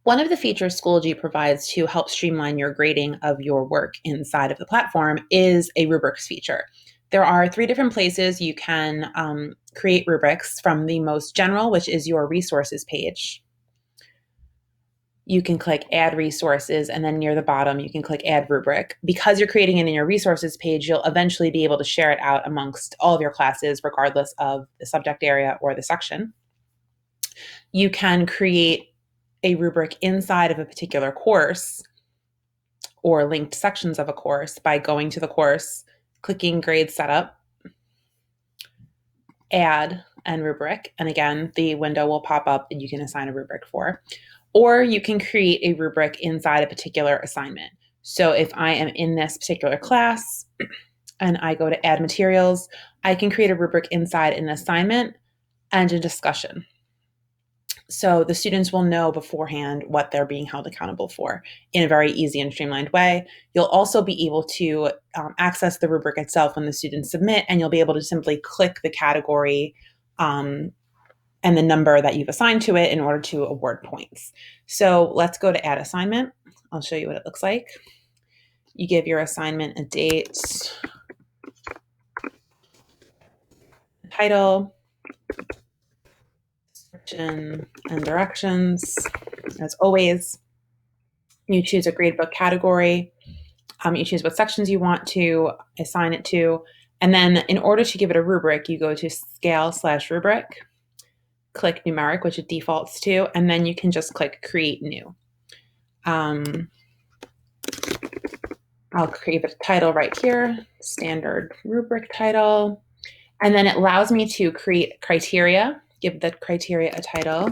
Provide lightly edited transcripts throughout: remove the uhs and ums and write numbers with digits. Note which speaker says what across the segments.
Speaker 1: One of the features Schoology provides to help streamline your grading of your work inside of the platform is a rubrics feature. There are 3 different places you can create rubrics from. The most general, which is your resources page. You can click add resources, and then near the bottom you can click add rubric. Because you're creating it in your resources page, you'll eventually be able to share it out amongst all of your classes regardless of the subject area or the section. You can create a rubric inside of a particular course or linked sections of a course by going to the course, clicking grade setup, add and rubric, and again the window will pop up and you can assign a rubric for. Or you can create a rubric inside a particular assignment. So if I am in this particular class and I go to add materials, I can create a rubric inside an assignment and a discussion. So the students will know beforehand what they're being held accountable for in a very easy and streamlined way. You'll also be able to access the rubric itself when the students submit, and you'll be able to simply click the category and the number that you've assigned to it in order to award points. So let's go to add assignment. I'll show you what it looks like. You give your assignment a date, title, description, and directions. As always, you choose a gradebook category. You choose what sections you want to assign it to. And then in order to give it a rubric, you go to scale/rubric, click numeric, which it defaults to, and then you can just click create new. I'll create a title right here, standard rubric title. And then it allows me to create criteria, give the criteria a title.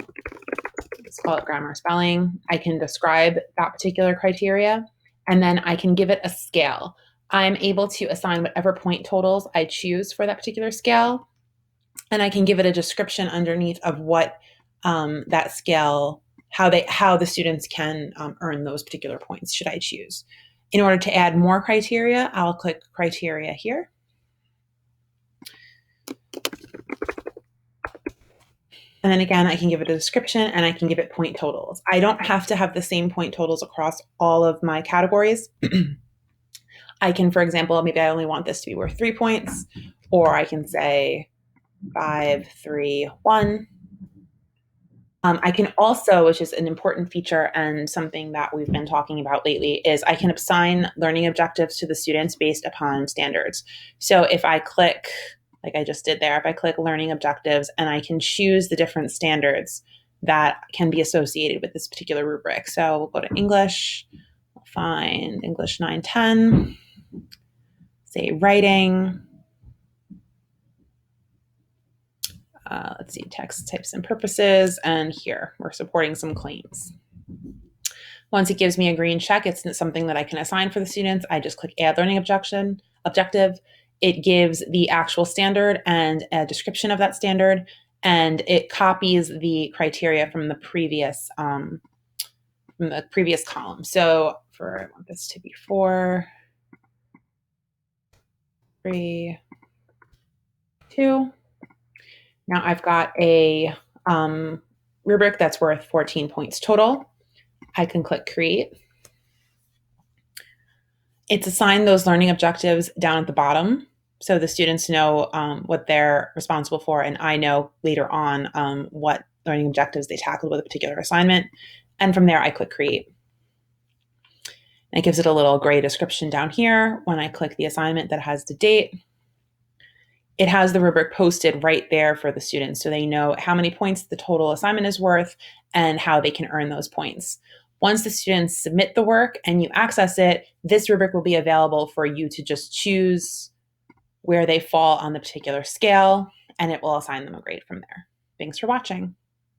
Speaker 1: Let's call it grammar spelling. I can describe that particular criteria, and then I can give it a scale. I'm able to assign whatever point totals I choose for that particular scale, and I can give it a description underneath of what that scale, how the students can earn those particular points should I choose. In order to add more criteria, I'll click criteria here. And then again, I can give it a description and I can give it point totals. I don't have to have the same point totals across all of my categories. I can, for example, maybe I only want this to be worth 3 points, or I can say 5, 3, 1. I can also, which is an important feature and something that we've been talking about lately, is I can assign learning objectives to the students based upon standards. So if I click, like I just did there, if I click learning objectives, and I can choose the different standards that can be associated with this particular rubric. So we'll go to English, we'll find English 910, say writing, let's see, text types and purposes, and here we're supporting some claims. Once it gives me a green check, it's something that I can assign for the students. I just click add learning objective. It gives the actual standard and a description of that standard, and it copies the criteria from the previous column. So I want this to be 4, 3, 2. Now I've got a rubric that's worth 14 points total. I can click create. It's assigned those learning objectives down at the bottom, so the students know what they're responsible for, and I know later on what learning objectives they tackled with a particular assignment. And from there, I click create. And it gives it a little gray description down here. When I click the assignment that has the date, it has the rubric posted right there for the students, so they know how many points the total assignment is worth and how they can earn those points. Once the students submit the work and you access it, this rubric will be available for you to just choose where they fall on the particular scale, and it will assign them a grade from there. Thanks for watching.